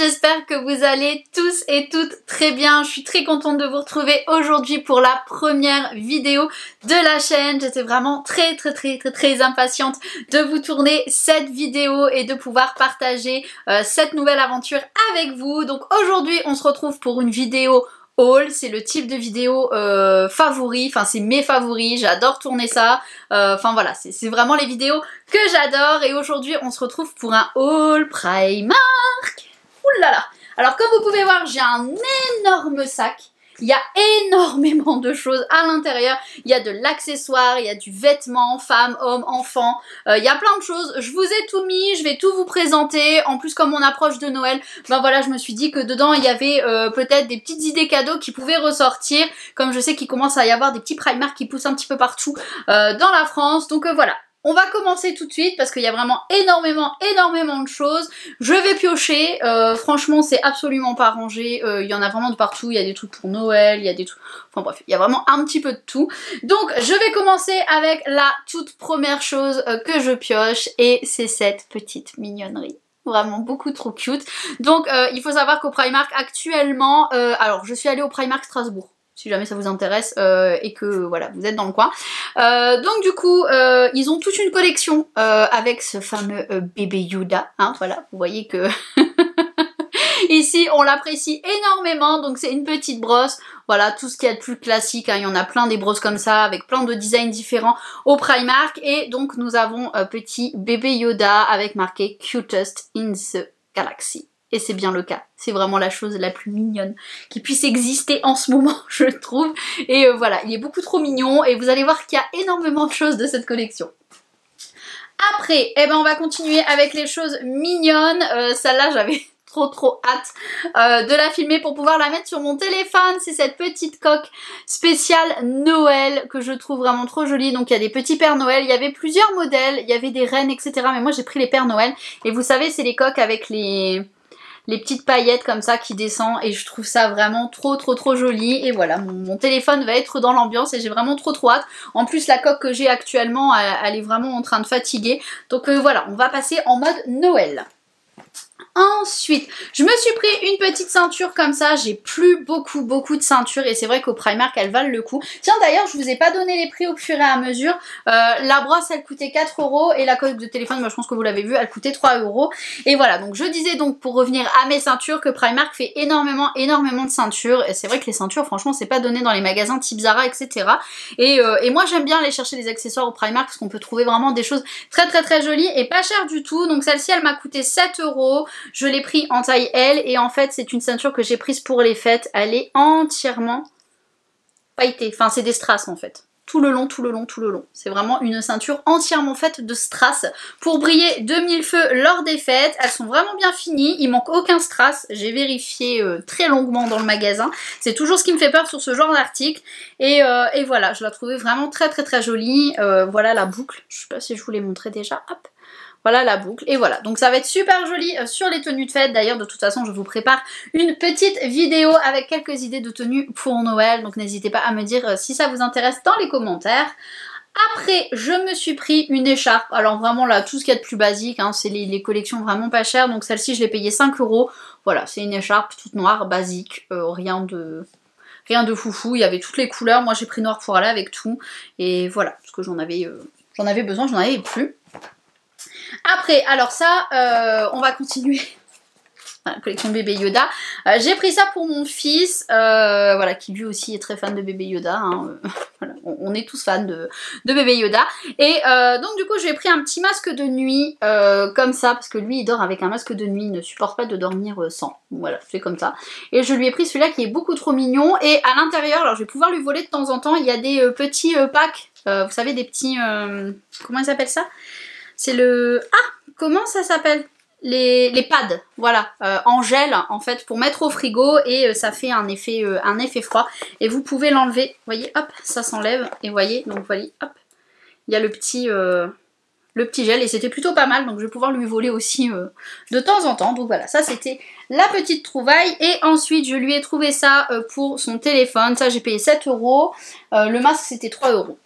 j'espère que vous allez tous et toutes très bien. Je suis très contente de vous retrouver aujourd'hui pour la première vidéo de la chaîne. J'étais vraiment très impatiente de vous tourner cette vidéo et de pouvoir partager cette nouvelle aventure avec vous. Donc aujourd'hui on se retrouve pour une vidéo haul, c'est le type de vidéo favori, enfin c'est mes favoris, j'adore tourner ça, enfin voilà, c'est vraiment les vidéos que j'adore et aujourd'hui on se retrouve pour un haul Primark. Ouh là là. Alors comme vous pouvez voir, j'ai un énorme sac. Il y a énormément de choses à l'intérieur, il y a de l'accessoire, il y a du vêtement, femme, homme, enfant, il y a plein de choses. Je vous ai tout mis, je vais tout vous présenter. En plus comme on approche de Noël, ben voilà, je me suis dit que dedans il y avait peut-être des petites idées cadeaux qui pouvaient ressortir. Comme je sais qu'il commence à y avoir des petits Primark qui poussent un petit peu partout dans la France. Donc voilà. On va commencer tout de suite parce qu'il y a vraiment énormément de choses. Je vais piocher, franchement c'est absolument pas rangé, il y en a vraiment de partout, il y a des trucs pour Noël, il y a des trucs... Enfin bref, il y a vraiment un petit peu de tout. Donc je vais commencer avec la toute première chose que je pioche et c'est cette petite mignonnerie. Vraiment beaucoup trop cute. Donc il faut savoir qu'au Primark actuellement, alors je suis allée au Primark Strasbourg, si jamais ça vous intéresse et que voilà vous êtes dans le coin. Donc du coup ils ont toute une collection avec ce fameux bébé Yoda, hein, voilà, vous voyez que ici on l'apprécie énormément. Donc c'est une petite brosse, voilà tout ce qu'il y a de plus classique, hein. Il y en a plein des brosses comme ça avec plein de designs différents au Primark. Et donc nous avons petit bébé Yoda avec marqué Cutest in the Galaxy. Et c'est bien le cas, c'est vraiment la chose la plus mignonne qui puisse exister en ce moment, je trouve. Et voilà, il est beaucoup trop mignon et vous allez voir qu'il y a énormément de choses de cette collection. Après, eh ben on va continuer avec les choses mignonnes. Celle-là, j'avais trop hâte de la filmer pour pouvoir la mettre sur mon téléphone. C'est cette petite coque spéciale Noël que je trouve vraiment trop jolie. Donc il y a des petits Pères Noël, il y avait plusieurs modèles, il y avait des reines, etc. Mais moi j'ai pris les Pères Noël. Et vous savez, c'est les coques avec les petites paillettes comme ça qui descendent et je trouve ça vraiment trop joli. Et voilà, mon téléphone va être dans l'ambiance et j'ai vraiment trop hâte. En plus la coque que j'ai actuellement elle est vraiment en train de fatiguer. Donc voilà, on va passer en mode Noël. Ensuite, je me suis pris une petite ceinture comme ça, j'ai plus beaucoup de ceintures et c'est vrai qu'au Primark elles valent le coup. Tiens d'ailleurs je vous ai pas donné les prix au fur et à mesure, la brosse elle coûtait 4 € et la coque de téléphone, moi je pense que vous l'avez vu, elle coûtait 3 €. Et voilà, donc je disais donc pour revenir à mes ceintures que Primark fait énormément de ceintures et c'est vrai que les ceintures franchement c'est pas donné dans les magasins type Zara etc. Et moi j'aime bien aller chercher les accessoires au Primark parce qu'on peut trouver vraiment des choses très jolies et pas chères du tout. Donc celle-ci elle m'a coûté 7 €. Je l'ai pris en taille L et en fait c'est une ceinture que j'ai prise pour les fêtes. Elle est entièrement pailletée, enfin c'est des strass en fait. Tout le long. C'est vraiment une ceinture entièrement faite de strass pour briller de mille feux lors des fêtes. Elles sont vraiment bien finies, il manque aucun strass. J'ai vérifié très longuement dans le magasin. C'est toujours ce qui me fait peur sur ce genre d'article. Et voilà, je la trouvais vraiment très jolie. Voilà la boucle, je sais pas si je vous l'ai montré déjà, hop. Voilà la boucle et voilà, donc ça va être super joli sur les tenues de fête. D'ailleurs de toute façon je vous prépare une petite vidéo avec quelques idées de tenues pour Noël, donc n'hésitez pas à me dire si ça vous intéresse dans les commentaires. Après je me suis pris une écharpe, alors vraiment là tout ce qu'il y a de plus basique, hein, c'est les collections vraiment pas chères, donc celle-ci je l'ai payée 5 €. Voilà, c'est une écharpe toute noire, basique, rien de foufou, il y avait toutes les couleurs, moi j'ai pris noir pour aller avec tout, et voilà, parce que j'en avais besoin, j'en avais plus. Après, alors ça, on va continuer. Voilà, collection bébé Yoda. J'ai pris ça pour mon fils, voilà, qui lui aussi est très fan de bébé Yoda. Hein, voilà, on est tous fans de bébé Yoda. Et donc du coup, j'ai pris un petit masque de nuit, comme ça, parce que lui, il dort avec un masque de nuit, il ne supporte pas de dormir sans. Voilà, c'est comme ça. Et je lui ai pris celui-là qui est beaucoup trop mignon. Et à l'intérieur, alors je vais pouvoir lui voler de temps en temps, il y a des petits packs, vous savez, des petits... comment ils s'appellent ça? C'est le... Ah, comment ça s'appelle? Les pads, voilà, en gel en fait pour mettre au frigo et ça fait un effet froid. Et vous pouvez l'enlever, vous voyez, hop, ça s'enlève et vous voyez, donc voilà, hop, il y a le petit gel et c'était plutôt pas mal. Donc je vais pouvoir lui voler aussi de temps en temps. Donc voilà, ça c'était la petite trouvaille. Et ensuite je lui ai trouvé ça pour son téléphone, ça j'ai payé 7 €. Le masque c'était 3 €.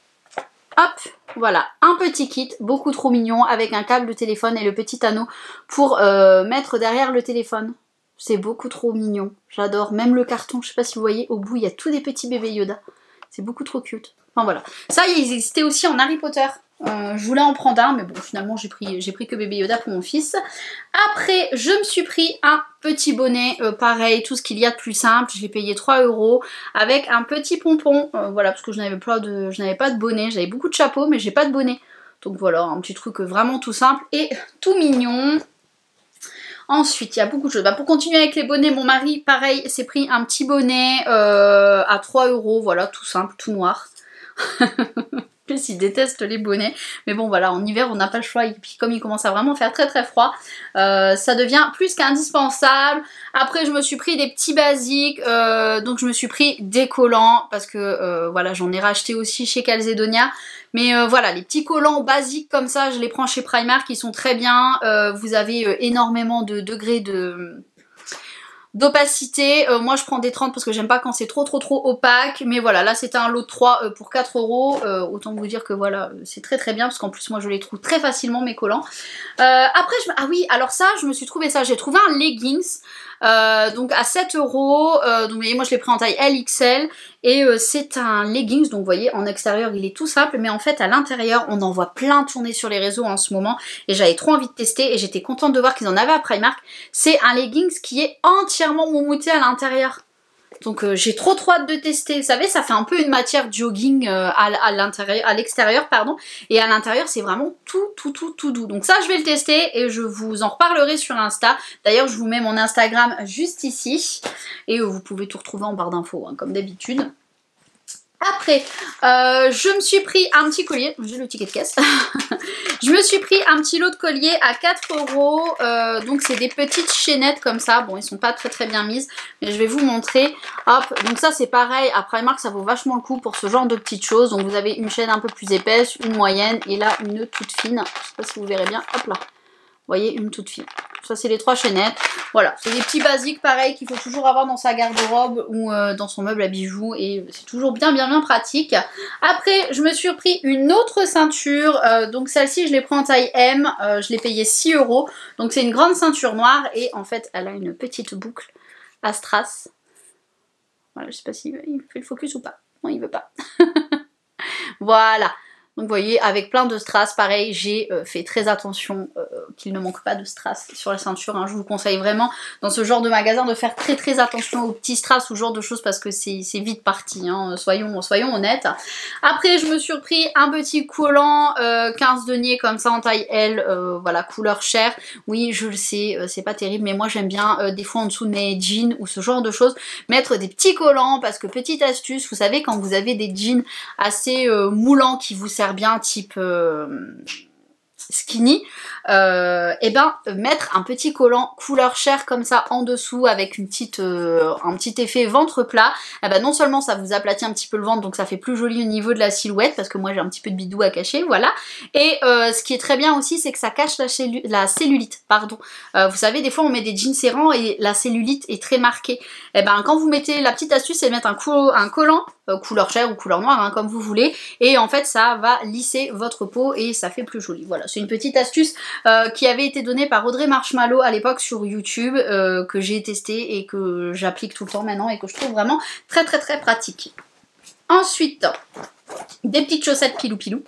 Hop, voilà, un petit kit, beaucoup trop mignon, avec un câble de téléphone et le petit anneau pour mettre derrière le téléphone. C'est beaucoup trop mignon. J'adore. Même le carton, je sais pas si vous voyez, au bout, il y a tous des petits bébés Yoda. C'est beaucoup trop cute. Enfin voilà. Ça, ils existaient aussi en Harry Potter. Je voulais en prendre un, mais bon, finalement, j'ai pris que bébé Yoda pour mon fils. Après, je me suis pris un petit bonnet, pareil, tout ce qu'il y a de plus simple. Je l'ai payé 3 € avec un petit pompon. Voilà, parce que je n'avais pas de bonnet. J'avais beaucoup de chapeaux, mais j'ai pas de bonnet. Donc voilà, un petit truc vraiment tout simple et tout mignon. Ensuite, il y a beaucoup de choses. Bah, pour continuer avec les bonnets, mon mari, pareil, s'est pris un petit bonnet à 3 €. Voilà, tout simple, tout noir. En plus, il déteste les bonnets. Mais bon, voilà, en hiver, on n'a pas le choix. Et puis, comme il commence à vraiment faire très très froid, ça devient plus qu'indispensable. Après, je me suis pris des petits basiques. Donc, je me suis pris des collants. Parce que, voilà, j'en ai racheté aussi chez Calzedonia. Mais voilà, les petits collants basiques comme ça, je les prends chez Primark, ils sont très bien. Vous avez énormément de degrés d'opacité. Moi je prends des 30 parce que j'aime pas quand c'est trop opaque. Mais voilà, là c'était un lot de 3 pour 4 €. Autant vous dire que voilà, c'est très très bien parce qu'en plus moi je les trouve très facilement mes collants. Après, ah oui, alors ça, je me suis trouvé ça. J'ai trouvé un leggings. Donc à 7 €, donc vous voyez, moi je l'ai pris en taille LXL et c'est un leggings, donc vous voyez en extérieur il est tout simple, mais en fait à l'intérieur on en voit plein tourner sur les réseaux en ce moment et j'avais trop envie de tester et j'étais contente de voir qu'ils en avaient à Primark. C'est un leggings qui est entièrement moumouté à l'intérieur. Donc j'ai trop hâte de tester. Vous savez, ça fait un peu une matière jogging à l'extérieur, pardon. Et à l'intérieur, c'est vraiment tout doux. Donc ça, je vais le tester et je vous en reparlerai sur Insta. D'ailleurs, je vous mets mon Instagram juste ici. Et vous pouvez tout retrouver en barre d'infos, hein, comme d'habitude. Après, je me suis pris un petit collier, j'ai le ticket de caisse, je me suis pris un petit lot de colliers à 4 €, donc c'est des petites chaînettes comme ça, bon ils sont pas très bien mises, mais je vais vous montrer, hop, donc ça c'est pareil, à Primark ça vaut vachement le coup pour ce genre de petites choses, donc vous avez une chaîne un peu plus épaisse, une moyenne, et là une toute fine, je sais pas si vous verrez bien, hop là, vous voyez, une toute fine. Ça c'est les 3 chaînettes. Voilà, c'est des petits basiques pareil qu'il faut toujours avoir dans sa garde-robe ou dans son meuble à bijoux et c'est toujours bien pratique. Après, je me suis pris une autre ceinture. Donc celle-ci, je l'ai pris en taille M. Je l'ai payée 6 €. Donc c'est une grande ceinture noire et en fait, elle a une petite boucle à strass. Voilà, je sais pas s'il fait le focus ou pas. Non, il veut pas. Voilà. Donc vous voyez, avec plein de strass, pareil, j'ai fait très attention qu'il ne manque pas de strass sur la ceinture. Hein. Je vous conseille vraiment, dans ce genre de magasin, de faire très attention aux petits strass ou ce genre de choses parce que c'est vite parti, hein. Soyons honnêtes. Après, je me suis repris un petit collant 15 deniers comme ça en taille L, voilà, couleur chair. Oui, je le sais, c'est pas terrible, mais moi j'aime bien des fois en dessous de mes jeans ou ce genre de choses, mettre des petits collants parce que petite astuce, vous savez, quand vous avez des jeans assez moulants qui vous servent bien type skinny, et ben mettre un petit collant couleur chair comme ça en dessous avec une petite, un petit effet ventre plat, et ben non seulement ça vous aplatit un petit peu le ventre donc ça fait plus joli au niveau de la silhouette parce que moi j'ai un petit peu de bidou à cacher, voilà, et ce qui est très bien aussi c'est que ça cache la cellulite, pardon. Vous savez des fois on met des jeans serrants et la cellulite est très marquée, et ben quand vous mettez, la petite astuce c'est de mettre un collant couleur chair ou couleur noire, hein, comme vous voulez, et en fait ça va lisser votre peau et ça fait plus joli. Voilà, c'est une petite astuce qui avait été donnée par Audrey Marshmallow à l'époque sur YouTube, que j'ai testé et que j'applique tout le temps maintenant et que je trouve vraiment très pratique. Ensuite, des petites chaussettes pilou.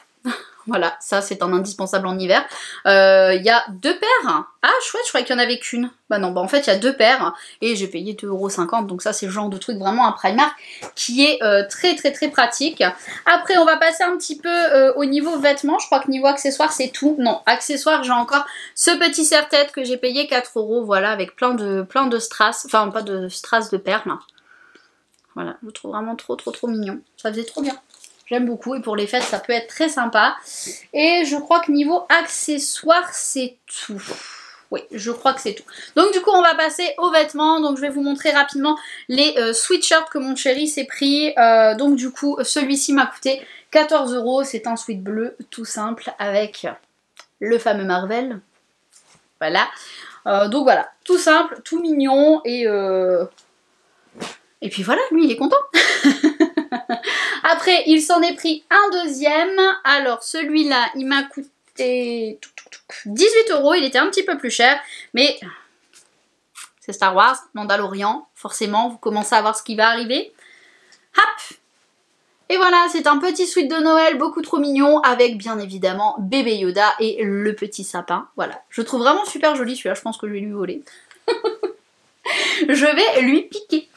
Voilà, ça c'est un indispensable en hiver. Il y a 2 paires. Ah chouette, je croyais qu'il n'y en avait qu'une. Bah non, bah en fait il y a 2 paires et j'ai payé 2,50 €. Donc ça c'est le genre de truc vraiment un Primark qui est très pratique. Après on va passer un petit peu au niveau vêtements. Je crois que niveau accessoires c'est tout. Non, accessoires j'ai encore ce petit serre-tête que j'ai payé 4 €. Voilà, avec plein de strass. Enfin pas de strass, de perles. Voilà, je le trouve vraiment trop mignon. Ça faisait trop bien. J'aime beaucoup et pour les fêtes ça peut être très sympa. Et je crois que niveau accessoires c'est tout. Oui, je crois que c'est tout. Donc du coup on va passer aux vêtements. Donc je vais vous montrer rapidement les sweatshirts que mon chéri s'est pris. Donc du coup celui-ci m'a coûté 14 €. C'est un sweat bleu tout simple avec le fameux Marvel. Voilà. Donc voilà, tout simple, tout mignon et puis voilà, lui il est content. Après, il s'en est pris un deuxième. Alors, celui-là, il m'a coûté 18 €. Il était un petit peu plus cher, mais c'est Star Wars, Mandalorian, forcément, vous commencez à voir ce qui va arriver. Hop! Et voilà, c'est un petit sweat de Noël beaucoup trop mignon avec bien évidemment bébé Yoda et le petit sapin. Voilà, je le trouve vraiment super joli celui-là, je pense que je vais lui voler. Je vais lui piquer.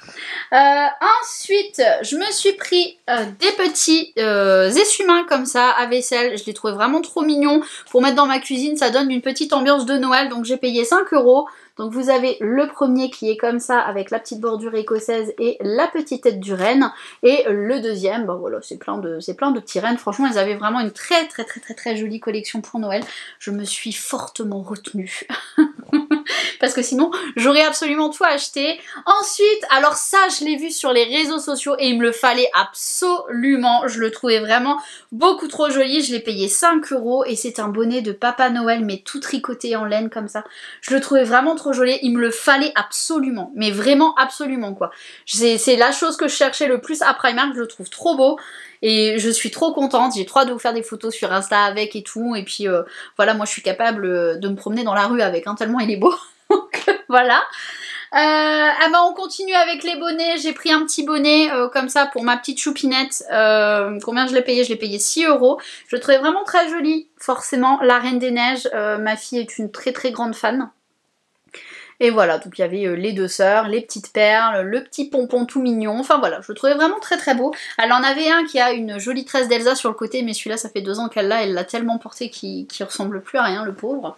Ensuite, je me suis pris des petits essuie-mains comme ça à vaisselle. Je les trouvais vraiment trop mignons. Pour mettre dans ma cuisine, ça donne une petite ambiance de Noël. Donc j'ai payé 5 €. Donc vous avez le premier qui est comme ça avec la petite bordure écossaise et la petite tête du renne. Et le deuxième, bah voilà, c'est plein de petits rennes. Franchement, ils avaient vraiment une très jolie collection pour Noël. Je me suis fortement retenue. Parce que sinon, j'aurais absolument tout acheté. Ensuite, alors ça, je l'ai vu sur les réseaux sociaux et il me le fallait absolument. Je le trouvais vraiment beaucoup trop joli. Je l'ai payé 5 € et c'est un bonnet de Papa Noël, mais tout tricoté en laine comme ça. Je le trouvais vraiment trop joli. Il me le fallait absolument, mais vraiment absolument quoi. C'est la chose que je cherchais le plus à Primark. Je le trouve trop beau. Et je suis trop contente, j'ai trop hâte de vous faire des photos sur Insta avec et tout. Et puis voilà, moi je suis capable de me promener dans la rue avec, hein, tellement il est beau. Donc voilà. Ah bah on continue avec les bonnets. J'ai pris un petit bonnet comme ça pour ma petite choupinette. Combien je l'ai payé? Je l'ai payé 6 €. Je le trouvais vraiment très joli. Forcément, la Reine des Neiges, ma fille est une très grande fan. Et voilà, donc il y avait les deux sœurs, les petites perles, le petit pompon tout mignon. Enfin voilà, je le trouvais vraiment très beau. Elle en avait un qui a une jolie tresse d'Elsa sur le côté, mais celui-là ça fait 2 ans qu'elle l'a, elle l'a tellement porté qu'il ressemble plus à rien, le pauvre.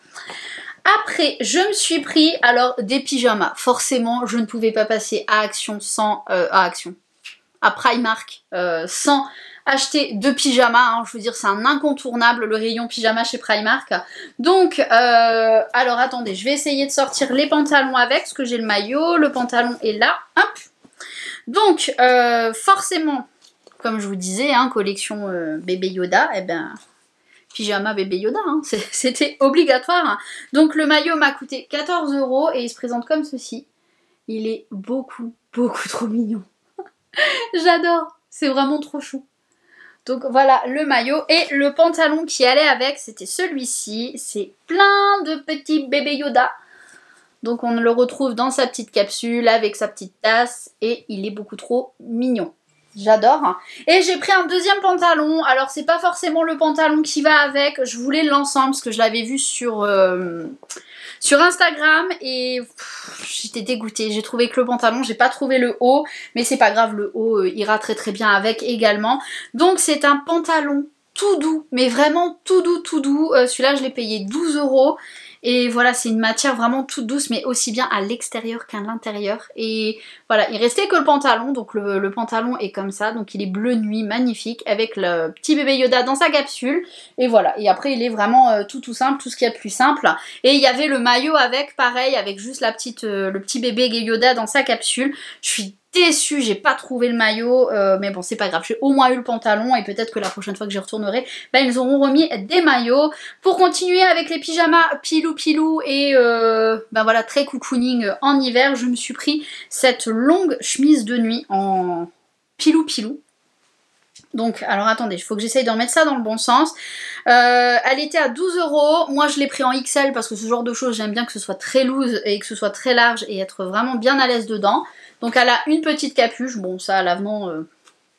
Après, je me suis pris, alors, des pyjamas. Forcément, je ne pouvais pas passer à à Primark sans acheter de pyjamas, hein. Je veux dire, c'est un incontournable, le rayon pyjama chez Primark. Donc, alors attendez, je vais essayer de sortir les pantalons avec, parce que j'ai le maillot, le pantalon est là, hop. Donc, forcément, comme je vous disais, hein, collection bébé Yoda, eh ben... pyjama bébé Yoda, hein. C'était obligatoire. Hein. Donc le maillot m'a coûté 14 € et il se présente comme ceci. Il est beaucoup trop mignon. J'adore, c'est vraiment trop chou. Donc voilà le maillot et le pantalon qui allait avec, c'était celui-ci. C'est plein de petits bébés Yoda. Donc on le retrouve dans sa petite capsule avec sa petite tasse et il est beaucoup trop mignon. J'adore. Et j'ai pris un deuxième pantalon. Alors c'est pas forcément le pantalon qui va avec. Je voulais l'ensemble parce que je l'avais vu sur Instagram et j'étais dégoûtée. J'ai trouvé que le pantalon, j'ai pas trouvé le haut. Mais c'est pas grave, le haut ira très bien avec également. Donc c'est un pantalon tout doux, mais vraiment tout doux. Celui-là je l'ai payé 12 €. Et voilà, c'est une matière vraiment toute douce, mais aussi bien à l'extérieur qu'à l'intérieur. Et voilà, il restait que le pantalon, donc le pantalon est comme ça, donc il est bleu nuit, magnifique, avec le petit bébé Yoda dans sa capsule. Et voilà, et après il est vraiment tout simple, tout ce qu'il y a de plus simple. Et il y avait le maillot avec, pareil, avec juste le petit bébé Yoda dans sa capsule. Je suis déçue, j'ai pas trouvé le maillot, mais bon c'est pas grave, j'ai au moins eu le pantalon et peut-être que la prochaine fois que j'y retournerai, bah, ils auront remis des maillots. Pour continuer avec les pyjamas pilou et bah voilà, très cocooning en hiver, je me suis pris cette longue chemise de nuit en pilou. Donc, alors attendez, il faut que j'essaye de remettre ça dans le bon sens. Elle était à 12 €. Moi, je l'ai pris en XL parce que ce genre de choses, j'aime bien que ce soit très loose et que ce soit très large et être vraiment bien à l'aise dedans. Donc, elle a une petite capuche. Bon, ça, à l'avenant,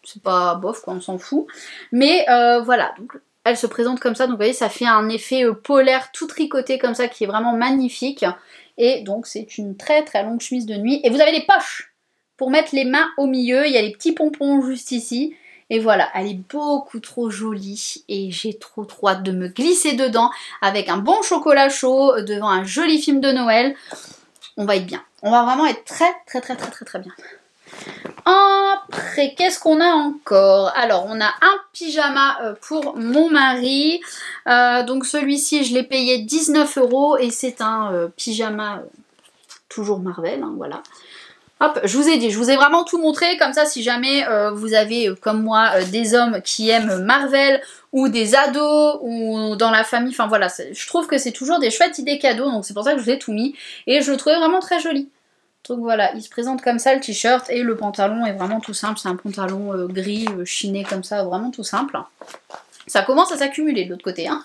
c'est pas bof, quoi, on s'en fout. Mais voilà, donc elle se présente comme ça. Donc, vous voyez, ça fait un effet polaire tout tricoté comme ça qui est vraiment magnifique. Et donc, c'est une très longue chemise de nuit. Et vous avez les poches pour mettre les mains au milieu. Il y a les petits pompons juste ici. Et voilà, elle est beaucoup trop jolie et j'ai trop hâte de me glisser dedans avec un bon chocolat chaud devant un joli film de Noël. On va être bien. On va vraiment être très bien. Après, qu'est-ce qu'on a encore? Alors, on a un pyjama pour mon mari. Donc celui-ci, je l'ai payé 19 € et c'est un pyjama toujours Marvel, hein, voilà. Hop, je vous ai dit, je vous ai vraiment tout montré, comme ça si jamais vous avez comme moi des hommes qui aiment Marvel ou des ados ou dans la famille, enfin voilà, je trouve que c'est toujours des chouettes idées cadeaux, donc c'est pour ça que je vous ai tout mis et je le trouvais vraiment très joli. Donc voilà, il se présente comme ça le t-shirt et le pantalon est vraiment tout simple, c'est un pantalon gris chiné comme ça, vraiment tout simple. Ça commence à s'accumuler de l'autre côté, hein.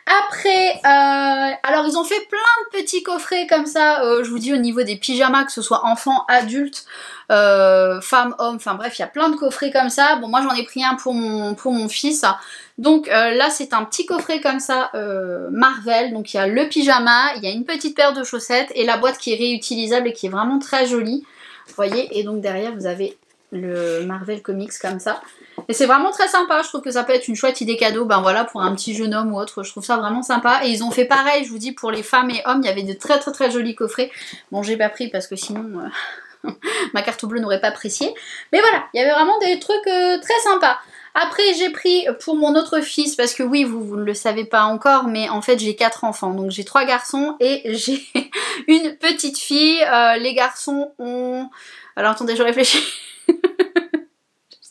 Après, alors Alors ils ont fait plein de petits coffrets comme ça, je vous dis au niveau des pyjamas, que ce soit enfants, adultes, femmes, hommes, enfin bref, il y a plein de coffrets comme ça. Bon, moi j'en ai pris un pour mon fils. Donc là c'est un petit coffret comme ça, Marvel, donc il y a le pyjama, il y a une petite paire de chaussettes et la boîte qui est réutilisable et qui est vraiment très jolie. Vous voyez, et donc derrière vous avez le Marvel Comics comme ça. Et c'est vraiment très sympa, je trouve que ça peut être une chouette idée cadeau, ben voilà, pour un petit jeune homme ou autre, je trouve ça vraiment sympa. Et ils ont fait pareil, je vous dis, pour les femmes et hommes, il y avait de très très très jolis coffrets. Bon, j'ai pas pris parce que sinon ma carte bleue n'aurait pas apprécié. Mais voilà, il y avait vraiment des trucs très sympas. Après j'ai pris pour mon autre fils, parce que oui, vous ne le savez pas encore, mais en fait j'ai 4 enfants, donc j'ai 3 garçons et j'ai une petite fille. Les garçons ont... Alors attendez, je réfléchis.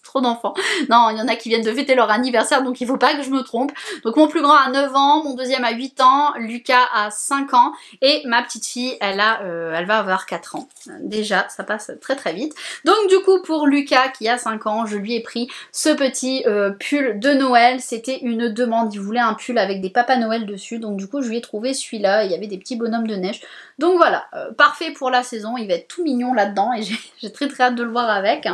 Trop d'enfants. Non, il y en a qui viennent de fêter leur anniversaire, donc il faut pas que je me trompe. Donc mon plus grand a 9 ans, mon deuxième a 8 ans, Lucas a 5 ans, et ma petite fille, elle va avoir 4 ans. Déjà, ça passe très très vite. Donc du coup, pour Lucas, qui a 5 ans, je lui ai pris ce petit pull de Noël. C'était une demande, il voulait un pull avec des Papa Noël dessus, donc du coup, je lui ai trouvé celui-là. Il y avait des petits bonhommes de neige. Donc voilà, parfait pour la saison, il va être tout mignon là-dedans, et j'ai très très hâte de le voir avec.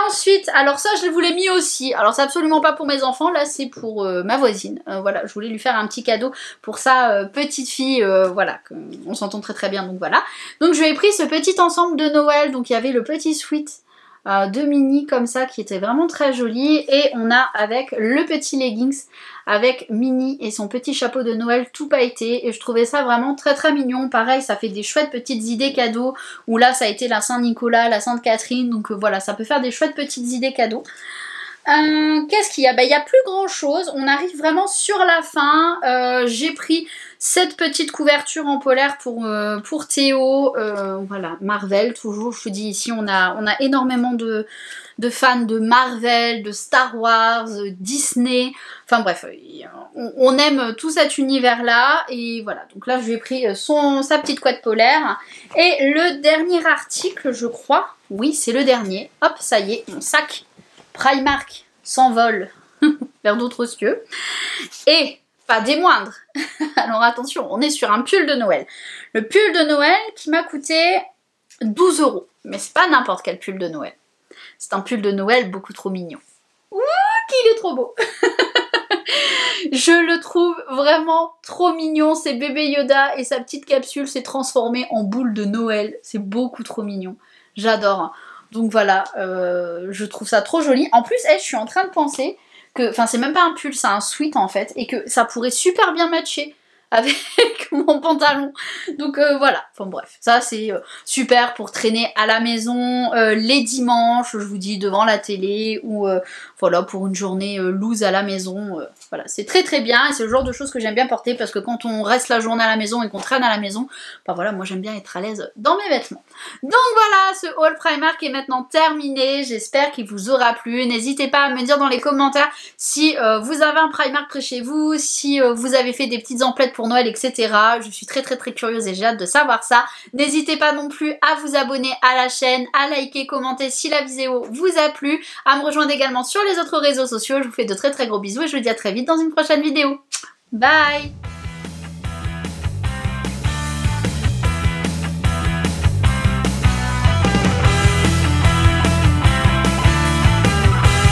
Ensuite, alors ça je vous l'ai mis aussi, alors c'est absolument pas pour mes enfants, là c'est pour ma voisine, voilà, je voulais lui faire un petit cadeau pour sa petite fille, voilà, on s'entend très très bien, donc voilà. Donc je lui ai pris ce petit ensemble de Noël, donc il y avait le petit sweat de Minnie comme ça qui était vraiment très joli, et on a avec le petit leggings avec Minnie et son petit chapeau de Noël tout pailleté, et je trouvais ça vraiment très très mignon. Pareil, ça fait des chouettes petites idées cadeaux, où là ça a été la Saint-Nicolas, la Sainte-Catherine, donc voilà, ça peut faire des chouettes petites idées cadeaux. Qu'est-ce qu'il y a? Il y a plus grand chose, on arrive vraiment sur la fin. J'ai pris cette petite couverture en polaire pour Théo, voilà, Marvel toujours, je vous dis ici on a énormément de fans de Marvel, de Star Wars, Disney, enfin bref, on aime tout cet univers là, et voilà, donc là je lui ai pris sa petite couette polaire. Et le dernier article, je crois, oui c'est le dernier, hop ça y est, mon sac Primark s'envole vers d'autres cieux, et pas des moindres. Alors attention, on est sur un pull de Noël. Le pull de Noël qui m'a coûté 12 €. Mais c'est pas n'importe quel pull de Noël. C'est un pull de Noël beaucoup trop mignon. Ouh, qu'il est trop beau. Je le trouve vraiment trop mignon. C'est bébé Yoda et sa petite capsule s'est transformée en boule de Noël. C'est beaucoup trop mignon. J'adore. Donc voilà, je trouve ça trop joli. En plus, je suis en train de penser que, enfin c'est même pas un pull, c'est un sweat en fait, et que ça pourrait super bien matcher avec mon pantalon. Donc voilà, enfin bref, ça c'est super pour traîner à la maison les dimanches, je vous dis, devant la télé, ou voilà, pour une journée loose à la maison. Voilà, c'est très très bien, et c'est le genre de choses que j'aime bien porter, parce que quand on reste la journée à la maison et qu'on traîne à la maison, bah voilà, moi j'aime bien être à l'aise dans mes vêtements. Donc voilà, ce haul Primark est maintenant terminé, j'espère qu'il vous aura plu. N'hésitez pas à me dire dans les commentaires si vous avez un Primark près chez vous, si vous avez fait des petites emplettes pour Noël, etc. Je suis très très très curieuse et j'ai hâte de savoir ça. N'hésitez pas non plus à vous abonner à la chaîne, à liker, commenter si la vidéo vous a plu, à me rejoindre également sur les autres réseaux sociaux. Je vous fais de très très gros bisous et je vous dis à très vite dans une prochaine vidéo. Bye!